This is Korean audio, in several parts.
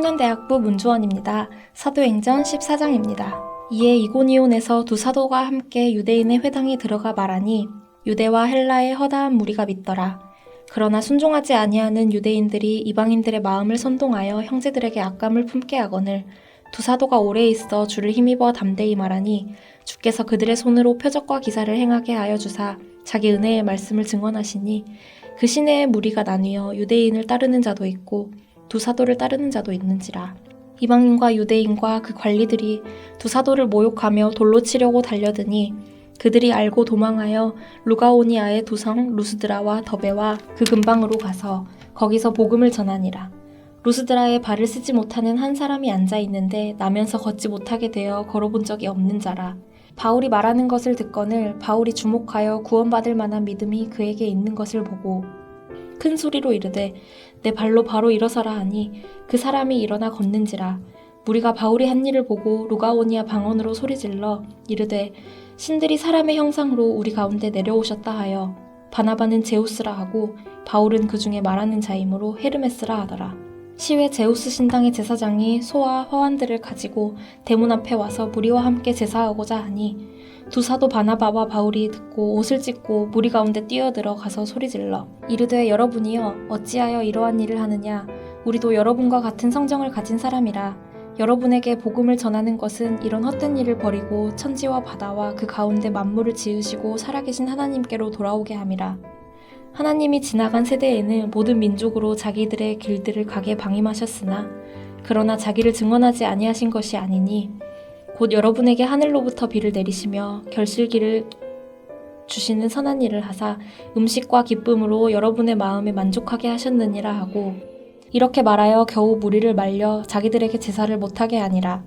청년대학부 문주원입니다. 사도행전 14장입니다. 이에 이고니온에서 두 사도가 함께 유대인의 회당에 들어가 말하니 유대와 헬라의 허다한 무리가 믿더라. 그러나 순종하지 아니하는 유대인들이 이방인들의 마음을 선동하여 형제들에게 악감을 품게 하거늘 두 사도가 오래 있어 주를 힘입어 담대히 말하니 주께서 그들의 손으로 표적과 기사를 행하게 하여 주사 자기 은혜의 말씀을 증언하시니 그 시내의 무리가 나뉘어 유대인을 따르는 자도 있고 두 사도를 따르는 자도 있는지라. 이방인과 유대인과 그 관리들이 두 사도를 모욕하며 돌로 치려고 달려드니 그들이 알고 도망하여 루가오니아의 두 성 루스드라와 더베와 그 근방으로 가서 거기서 복음을 전하니라. 루스드라에 발을 쓰지 못하는 한 사람이 앉아 있는데 나면서 걷지 못하게 되어 걸어본 적이 없는 자라. 바울이 말하는 것을 듣거늘 바울이 주목하여 구원받을 만한 믿음이 그에게 있는 것을 보고 큰 소리로 이르되 내 발로 바로 일어서라 하니 그 사람이 일어나 걷는지라. 무리가 바울이 한 일을 보고 루가오니아 방언으로 소리질러 이르되 신들이 사람의 형상으로 우리 가운데 내려오셨다 하여 바나바는 제우스라 하고 바울은 그 중에 말하는 자이므로 헤르메스라 하더라. 시외 제우스 신당의 제사장이 소와 화환들을 가지고 대문 앞에 와서 무리와 함께 제사하고자 하니 두 사도 바나바와 바울이 듣고 옷을 찢고 무리 가운데 뛰어들어 가서 소리질러 이르되 여러분이여 어찌하여 이러한 일을 하느냐. 우리도 여러분과 같은 성정을 가진 사람이라. 여러분에게 복음을 전하는 것은 이런 헛된 일을 버리고 천지와 바다와 그 가운데 만물을 지으시고 살아계신 하나님께로 돌아오게 함이라. 하나님이 지나간 세대에는 모든 민족으로 자기들의 길들을 가게 방임하셨으나 그러나 자기를 증언하지 아니하신 것이 아니니 곧 여러분에게 하늘로부터 비를 내리시며 결실기를 주시는 선한 일을 하사 음식과 기쁨으로 여러분의 마음에 만족하게 하셨느니라 하고 이렇게 말하여 겨우 무리를 말려 자기들에게 제사를 못하게 하니라.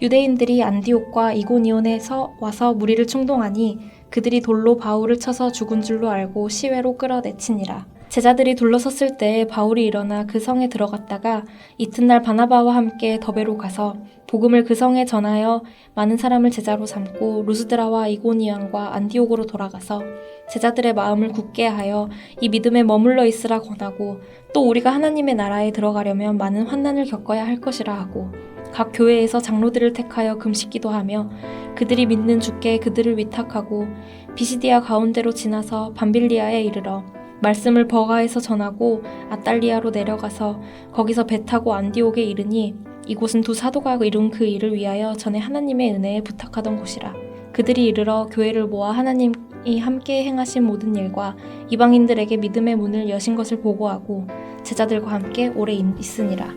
유대인들이 안디옥과 이고니온에서 와서 무리를 충동하니 그들이 돌로 바울을 쳐서 죽은 줄로 알고 시외로 끌어내치니라. 제자들이 둘러섰을 때 바울이 일어나 그 성에 들어갔다가 이튿날 바나바와 함께 더베로 가서 복음을 그 성에 전하여 많은 사람을 제자로 삼고 루스드라와 이고니온과 안디옥으로 돌아가서 제자들의 마음을 굳게 하여 이 믿음에 머물러 있으라 권하고 또 우리가 하나님의 나라에 들어가려면 많은 환난을 겪어야 할 것이라 하고 각 교회에서 장로들을 택하여 금식기도 하며 그들이 믿는 주께 그들을 위탁하고 비시디아 가운데로 지나서 밤빌리아에 이르러 말씀을 버가에서 전하고 아달리아로 내려가서 거기서 배 타고 안디옥에 이르니 이곳은 두 사도가 이룬 그 일을 위하여 전에 하나님의 은혜에 부탁하던 곳이라. 그들이 이르러 교회를 모아 하나님이 함께 행하신 모든 일과 이방인들에게 믿음의 문을 여신 것을 보고하고 제자들과 함께 오래 있으니라.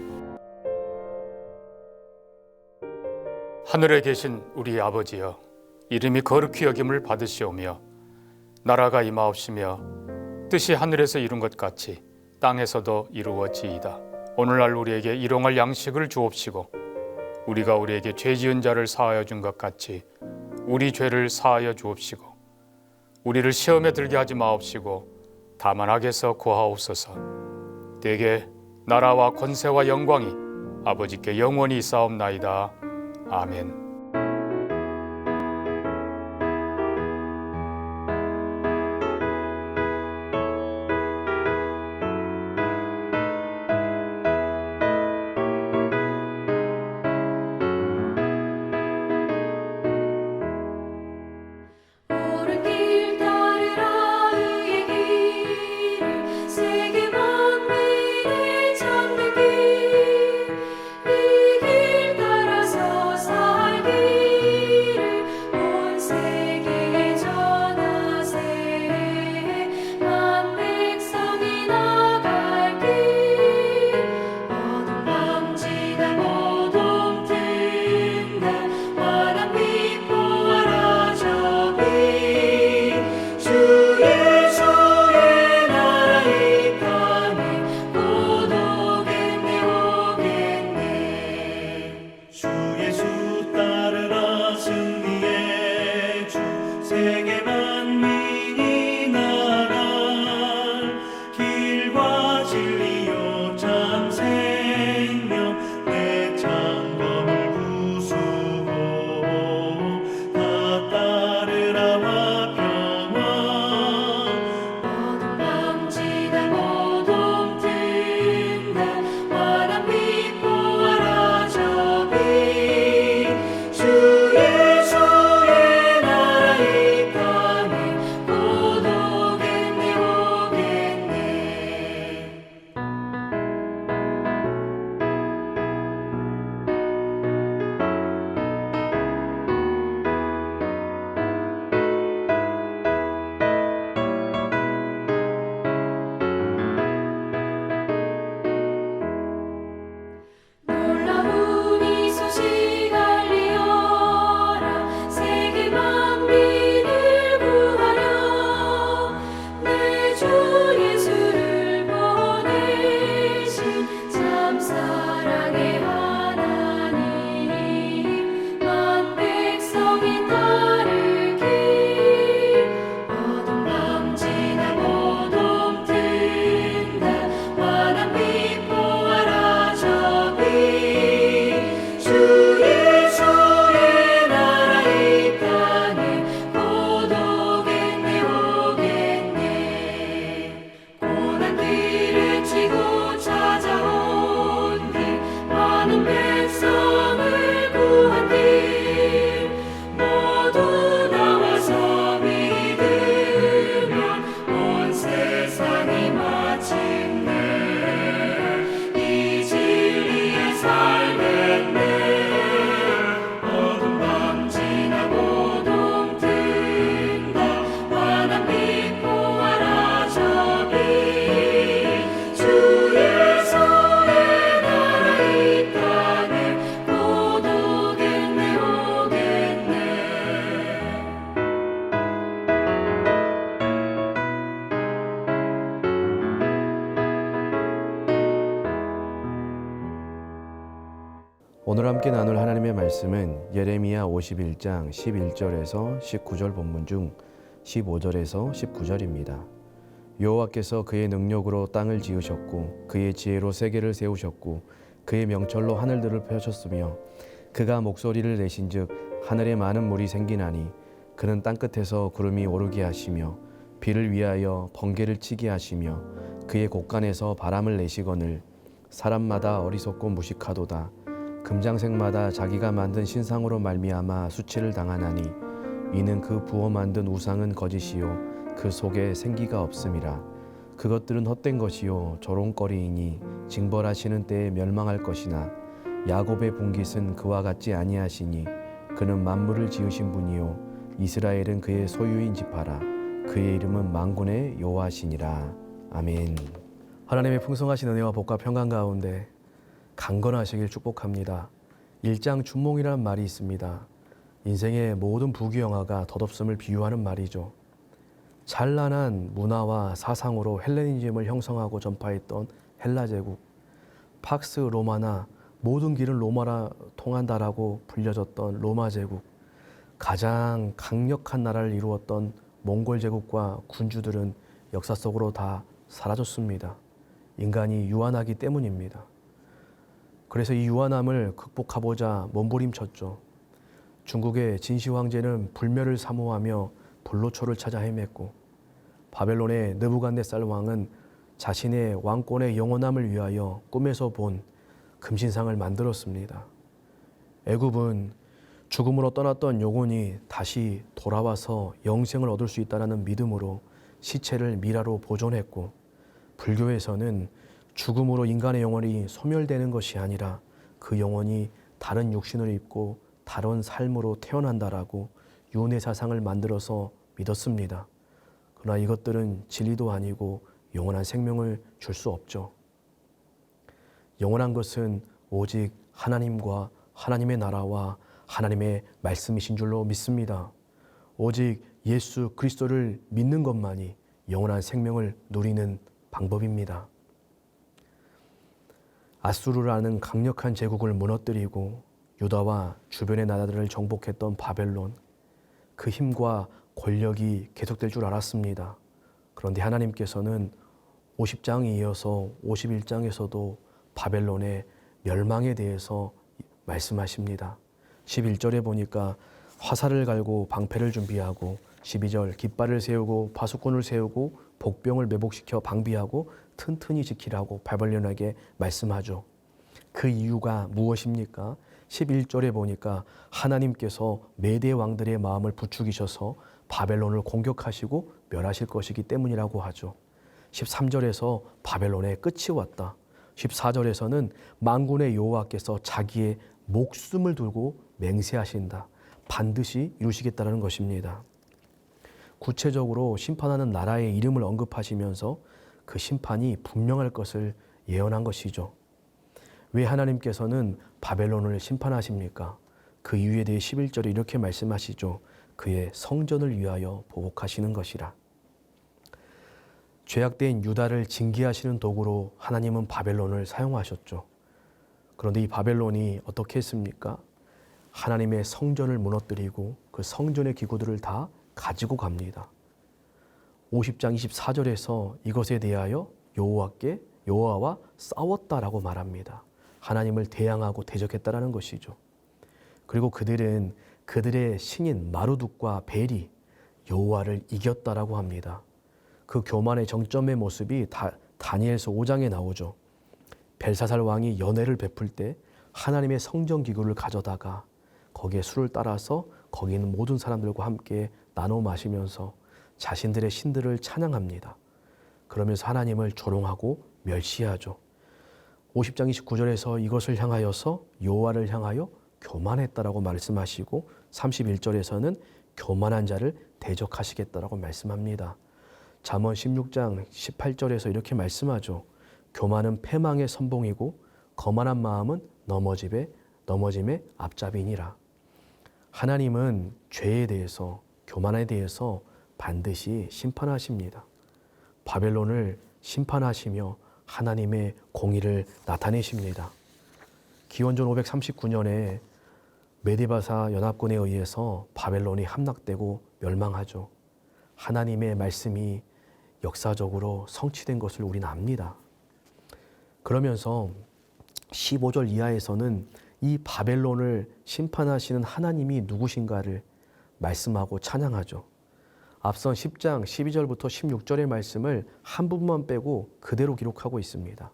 하늘에 계신 우리 아버지여, 이름이 거룩히 여김을 받으시오며 나라가 임하옵시며 뜻이 하늘에서 이룬 것 같이 땅에서도 이루어지이다. 오늘날 우리에게 일용할 양식을 주옵시고 우리가 우리에게 죄 지은 자를 사하여 준 것 같이 우리 죄를 사하여 주옵시고 우리를 시험에 들게 하지 마옵시고 다만 악에서 구하옵소서. 대개 나라와 권세와 영광이 아버지께 영원히 있사옵나이다. 아멘. 옳은 길 따르라 의의 길을 세계 만민을 찾는 길 이 길 따라서 살 오늘 함께 나눌 하나님의 말씀은 예레미야 51장 11절에서 19절 본문 중 15절에서 19절입니다. 여호와께서 그의 능력으로 땅을 지으셨고 그의 지혜로 세계를 세우셨고 그의 명철로 하늘들을 펴셨으며 그가 목소리를 내신즉 하늘에 많은 물이 생기나니 그는 땅끝에서 구름이 오르게 하시며 비를 위하여 번개를 치게 하시며 그의 곳간에서 바람을 내시거늘 사람마다 어리석고 무식하도다. 금장색마다 자기가 만든 신상으로 말미암아 수치를 당하나니 이는 그 부어 만든 우상은 거짓이요 그 속에 생기가 없음이라. 그것들은 헛된 것이요 조롱거리이니 징벌하시는 때에 멸망할 것이나 야곱의 분깃은 그와 같지 아니하시니 그는 만물을 지으신 분이요 이스라엘은 그의 소유인 지파라. 그의 이름은 만군의 여호와시니라. 아멘. 하나님의 풍성하신 은혜와 복과 평강 가운데 강건하시길 축복합니다. 일장춘몽이라는 말이 있습니다. 인생의 모든 부귀영화가 덧없음을 비유하는 말이죠. 찬란한 문화와 사상으로 헬레니즘을 형성하고 전파했던 헬라 제국, 팍스 로마나 모든 길은 로마라 통한다라고 불려졌던 로마 제국, 가장 강력한 나라를 이루었던 몽골 제국과 군주들은 역사 속으로 다 사라졌습니다. 인간이 유한하기 때문입니다. 그래서 이 유한함을 극복하고자 몸부림쳤죠. 중국의 진시 황제는 불멸을 사모하며 불로초를 찾아 헤맸고 바벨론의 느부갓네살 왕은 자신의 왕권의 영원함을 위하여 꿈에서 본 금신상을 만들었습니다. 애굽은 죽음으로 떠났던 영혼이 다시 돌아와서 영생을 얻을 수 있다는 믿음으로 시체를 미라로 보존했고 불교에서는 죽음으로 인간의 영혼이 소멸되는 것이 아니라 그 영혼이 다른 육신을 입고 다른 삶으로 태어난다라고 윤회 사상을 만들어서 믿었습니다. 그러나 이것들은 진리도 아니고 영원한 생명을 줄 수 없죠. 영원한 것은 오직 하나님과 하나님의 나라와 하나님의 말씀이신 줄로 믿습니다. 오직 예수 그리스도를 믿는 것만이 영원한 생명을 누리는 방법입니다. 아수르라는 강력한 제국을 무너뜨리고 유다와 주변의 나라들을 정복했던 바벨론, 그 힘과 권력이 계속될 줄 알았습니다. 그런데 하나님께서는 50장에 이어서 51장에서도 바벨론의 멸망에 대해서 말씀하십니다. 11절에 보니까 화살을 갈고 방패를 준비하고 12절 깃발을 세우고 파수꾼을 세우고 복병을 매복시켜 방비하고 튼튼히 지키라고 바벨론에게 말씀하죠. 그 이유가 무엇입니까? 11절에 보니까 하나님께서 메대 왕들의 마음을 부추기셔서 바벨론을 공격하시고 멸하실 것이기 때문이라고 하죠. 13절에서 바벨론의 끝이 왔다. 14절에서는 만군의 여호와께서 자기의 목숨을 두고 맹세하신다. 반드시 이루시겠다는 것입니다. 구체적으로 심판하는 나라의 이름을 언급하시면서 그 심판이 분명할 것을 예언한 것이죠. 왜 하나님께서는 바벨론을 심판하십니까? 그 이유에 대해 11절에 이렇게 말씀하시죠. 그의 성전을 위하여 보복하시는 것이라. 죄악된 유다를 징계하시는 도구로 하나님은 바벨론을 사용하셨죠. 그런데 이 바벨론이 어떻게 했습니까? 하나님의 성전을 무너뜨리고 그 성전의 기구들을 다 가지고 갑니다. 50장 24절에서 이것에 대하여 여호와와 싸웠다라고 말합니다. 하나님을 대항하고 대적했다라는 것이죠. 그리고 그들은 그들의 신인 마루둑과 벨이 여호와를 이겼다라고 합니다. 그 교만의 정점의 모습이 다니엘서 5장에 나오죠. 벨사살 왕이 연회를 베풀 때 하나님의 성전 기구를 가져다가 거기에 술을 따라서 거기 있는 모든 사람들과 함께 나눠 마시면서 자신들의 신들을 찬양합니다. 그러면서 하나님을 조롱하고 멸시하죠. 50장 29절에서 이것을 향하여서 여호와를 향하여 교만했다라고 말씀하시고 31절에서는 교만한 자를 대적하시겠다라고 말씀합니다. 잠언 16장 18절에서 이렇게 말씀하죠. 교만은 패망의 선봉이고 거만한 마음은 넘어짐의 앞잡이니라. 하나님은 죄에 대해서 교만에 대해서 반드시 심판하십니다. 바벨론을 심판하시며 하나님의 공의를 나타내십니다. 기원전 539년에 메디바사 연합군에 의해서 바벨론이 함락되고 멸망하죠. 하나님의 말씀이 역사적으로 성취된 것을 우리는 압니다. 그러면서 15절 이하에서는 이 바벨론을 심판하시는 하나님이 누구신가를 말씀하고 찬양하죠. 앞선 10장 12절부터 16절의 말씀을 한 부분만 빼고 그대로 기록하고 있습니다.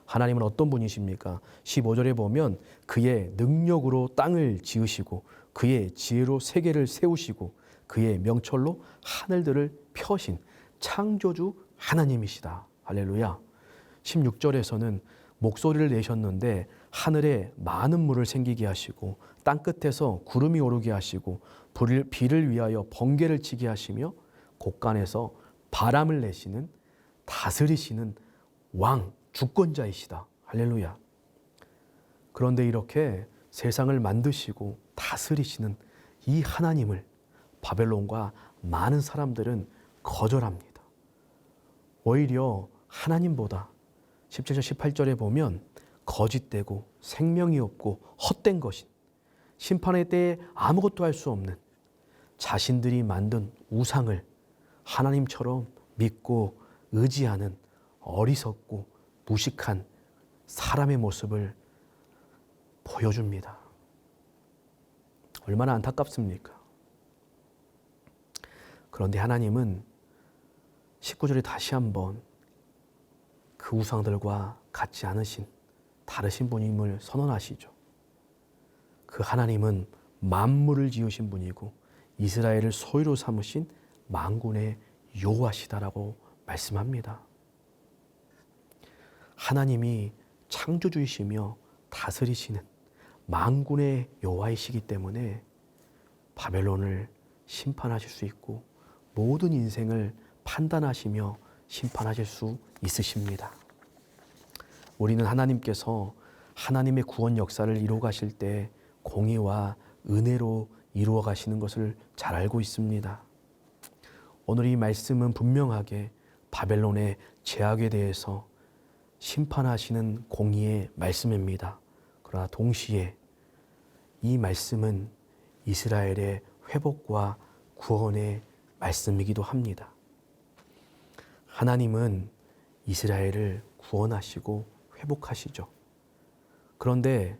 하나님은 어떤 분이십니까? 15절에 보면 그의 능력으로 땅을 지으시고 그의 지혜로 세계를 세우시고 그의 명철로 하늘들을 펴신 창조주 하나님이시다. 할렐루야. 16절에서는 목소리를 내셨는데 하늘에 많은 물을 생기게 하시고 땅끝에서 구름이 오르게 하시고 비를 위하여 번개를 치게 하시며 곳간에서 바람을 내시는 다스리시는 왕, 주권자이시다. 할렐루야. 그런데 이렇게 세상을 만드시고 다스리시는 이 하나님을 바벨론과 많은 사람들은 거절합니다. 오히려 하나님보다 17절 18절에 보면 거짓되고 생명이 없고 헛된 것인 심판의 때에 아무것도 할 수 없는 자신들이 만든 우상을 하나님처럼 믿고 의지하는 어리석고 무식한 사람의 모습을 보여줍니다. 얼마나 안타깝습니까? 그런데 하나님은 19절에 다시 한번 그 우상들과 같지 않으신 다르신 분임을 선언하시죠. 그 하나님은 만물을 지으신 분이고 이스라엘을 소유로 삼으신 만군의 여호와시다라고 말씀합니다. 하나님이 창조주이시며 다스리시는 만군의 여호와이시기 때문에 바벨론을 심판하실 수 있고 모든 인생을 판단하시며 심판하실 수 있으십니다. 우리는 하나님께서 하나님의 구원 역사를 이루어 가실 때 공의와 은혜로 이루어 가시는 것을 잘 알고 있습니다. 오늘 이 말씀은 분명하게 바벨론의 죄악에 대해서 심판하시는 공의의 말씀입니다. 그러나 동시에 이 말씀은 이스라엘의 회복과 구원의 말씀이기도 합니다. 하나님은 이스라엘을 구원하시고 회복하시죠. 그런데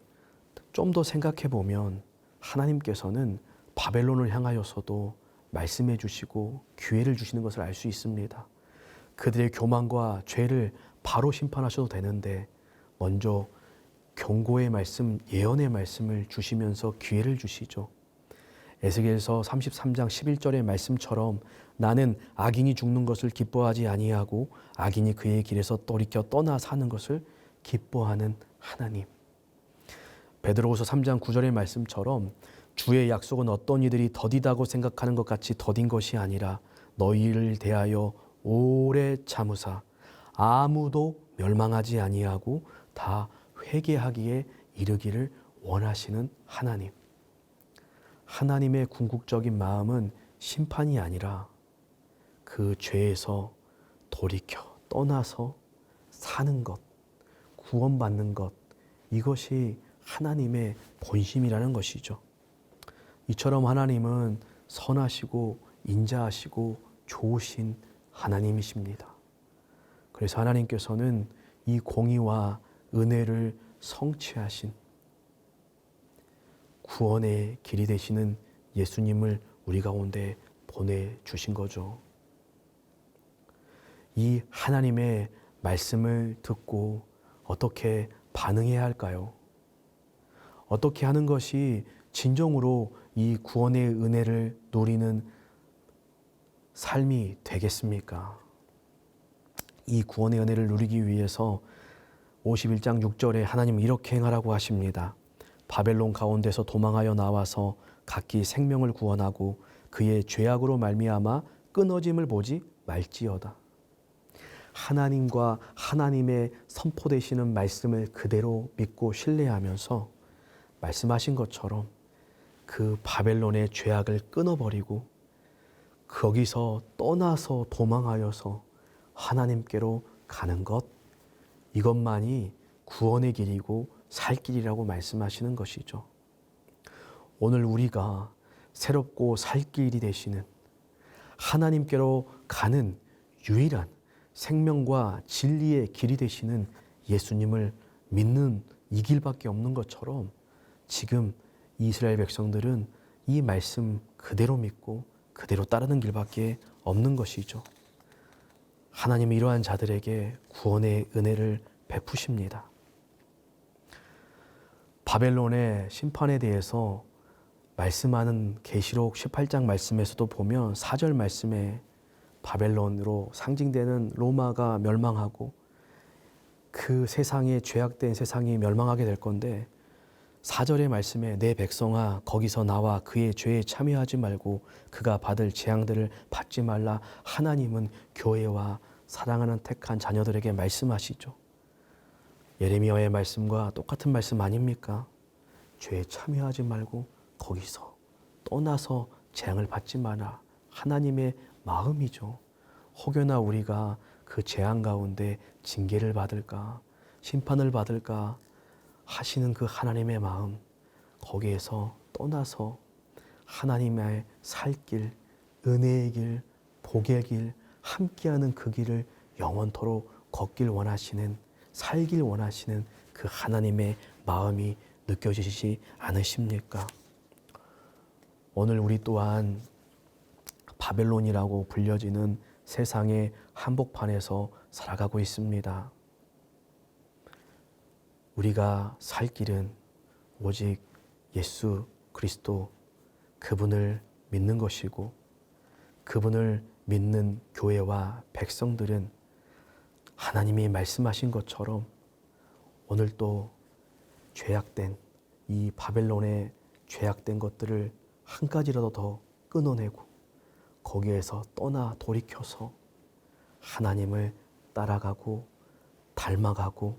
좀 더 생각해 보면 하나님께서는 바벨론을 향하여서도 말씀해 주시고 기회를 주시는 것을 알 수 있습니다. 그들의 교만과 죄를 바로 심판하셔도 되는데 먼저 경고의 말씀, 예언의 말씀을 주시면서 기회를 주시죠. 에스겔서 33장 11절의 말씀처럼 나는 악인이 죽는 것을 기뻐하지 아니하고 악인이 그의 길에서 돌이켜 떠나 사는 것을 기뻐하는 하나님. 베드로후서 3장 9절의 말씀처럼 주의 약속은 어떤 이들이 더디다고 생각하는 것 같이 더딘 것이 아니라 너희를 대하여 오래 참으사 아무도 멸망하지 아니하고 다 회개하기에 이르기를 원하시는 하나님. 하나님의 궁극적인 마음은 심판이 아니라 그 죄에서 돌이켜 떠나서 사는 것, 구원받는 것, 이것이 하나님의 본심이라는 것이죠. 이처럼 하나님은 선하시고 인자하시고 좋으신 하나님이십니다. 그래서 하나님께서는 이 공의와 은혜를 성취하신 구원의 길이 되시는 예수님을 우리 가운데 보내주신 거죠. 이 하나님의 말씀을 듣고 어떻게 반응해야 할까요? 어떻게 하는 것이 진정으로 이 구원의 은혜를 누리는 삶이 되겠습니까? 이 구원의 은혜를 누리기 위해서 51장 6절에 하나님은 이렇게 행하라고 하십니다. 바벨론 가운데서 도망하여 나와서 각기 생명을 구원하고 그의 죄악으로 말미암아 끊어짐을 보지 말지어다. 하나님과 하나님의 선포되시는 말씀을 그대로 믿고 신뢰하면서 말씀하신 것처럼 그 바벨론의 죄악을 끊어버리고 거기서 떠나서 도망하여서 하나님께로 가는 것, 이것만이 구원의 길이고 살 길이라고 말씀하시는 것이죠. 오늘 우리가 새롭고 살 길이 되시는 하나님께로 가는 유일한 생명과 진리의 길이 되시는 예수님을 믿는 이 길밖에 없는 것처럼 지금 이스라엘 백성들은 이 말씀 그대로 믿고 그대로 따르는 길밖에 없는 것이죠. 하나님은 이러한 자들에게 구원의 은혜를 베푸십니다. 바벨론의 심판에 대해서 말씀하는 계시록 18장 말씀에서도 보면 4절 말씀에 바벨론으로 상징되는 로마가 멸망하고 그 세상에 죄악된 세상이 멸망하게 될 건데 4절의 말씀에 내 백성아 거기서 나와 그의 죄에 참여하지 말고 그가 받을 재앙들을 받지 말라. 하나님은 교회와 사랑하는 택한 자녀들에게 말씀하시죠. 예레미야의 말씀과 똑같은 말씀 아닙니까? 죄에 참여하지 말고 거기서 떠나서 재앙을 받지 마라. 하나님의 마음이죠. 혹여나 우리가 그 재앙 가운데 징계를 받을까 심판을 받을까 하시는 그 하나님의 마음, 거기에서 떠나서 하나님의 살 길, 은혜의 길, 복의 길, 함께하는 그 길을 영원토록 걷길 원하시는, 살길 원하시는 그 하나님의 마음이 느껴지시지 않으십니까? 오늘 우리 또한 바벨론이라고 불려지는 세상의 한복판에서 살아가고 있습니다. 우리가 살 길은 오직 예수 그리스도 그분을 믿는 것이고 그분을 믿는 교회와 백성들은 하나님이 말씀하신 것처럼 오늘 또 죄악된 이 바벨론의 죄악된 것들을 한 가지라도 더 끊어내고 거기에서 떠나 돌이켜서 하나님을 따라가고 닮아가고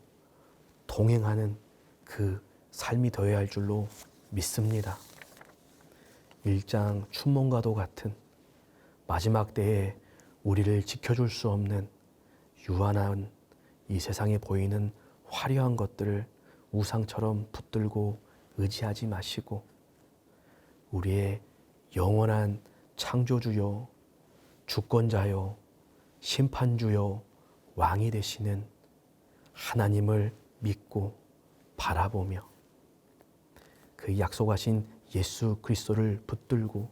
동행하는 그 삶이 되어야 할 줄로 믿습니다. 1장 춘몽과도 같은 마지막 때에 우리를 지켜줄 수 없는 유한한 이 세상에 보이는 화려한 것들을 우상처럼 붙들고 의지하지 마시고 우리의 영원한 창조주요, 주권자요, 심판주요, 왕이 되시는 하나님을 믿고 바라보며 그 약속하신 예수 그리스도를 붙들고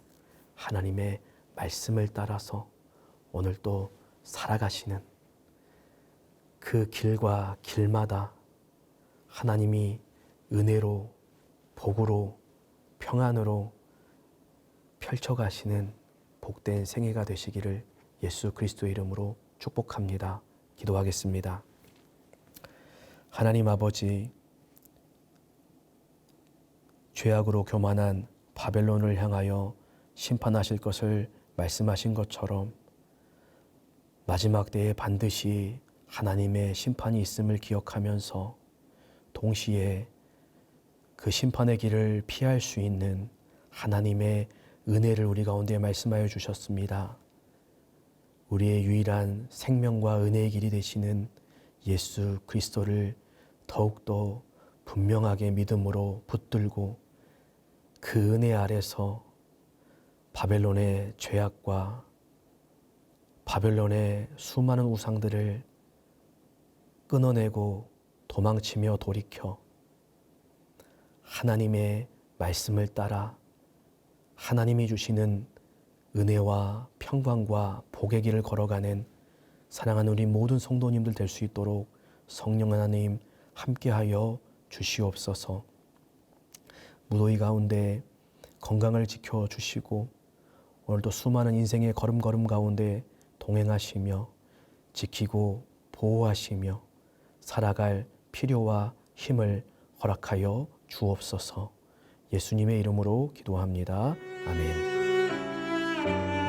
하나님의 말씀을 따라서 오늘 또 살아가시는 그 길과 길마다 하나님이 은혜로, 복으로, 평안으로 펼쳐가시는 복된 생애가 되시기를 예수 그리스도의 이름으로 축복합니다. 기도하겠습니다. 하나님 아버지, 죄악으로 교만한 바벨론을 향하여 심판하실 것을 말씀하신 것처럼 마지막 때에 반드시 하나님의 심판이 있음을 기억하면서 동시에 그 심판의 길을 피할 수 있는 하나님의 은혜를 우리 가운데 말씀하여 주셨습니다. 우리의 유일한 생명과 은혜의 길이 되시는 예수 그리스도를 더욱더 분명하게 믿음으로 붙들고 그 은혜 아래서 바벨론의 죄악과 바벨론의 수많은 우상들을 끊어내고 도망치며 돌이켜 하나님의 말씀을 따라 하나님이 주시는 은혜와 평강과 복의 길을 걸어가는 사랑하는 우리 모든 성도님들 될 수 있도록 성령 하나님 함께하여 주시옵소서. 무더위 가운데 건강을 지켜주시고 오늘도 수많은 인생의 걸음걸음 가운데 동행하시며 지키고 보호하시며 살아갈 필요와 힘을 허락하여 주옵소서. 예수님의 이름으로 기도합니다. 아멘.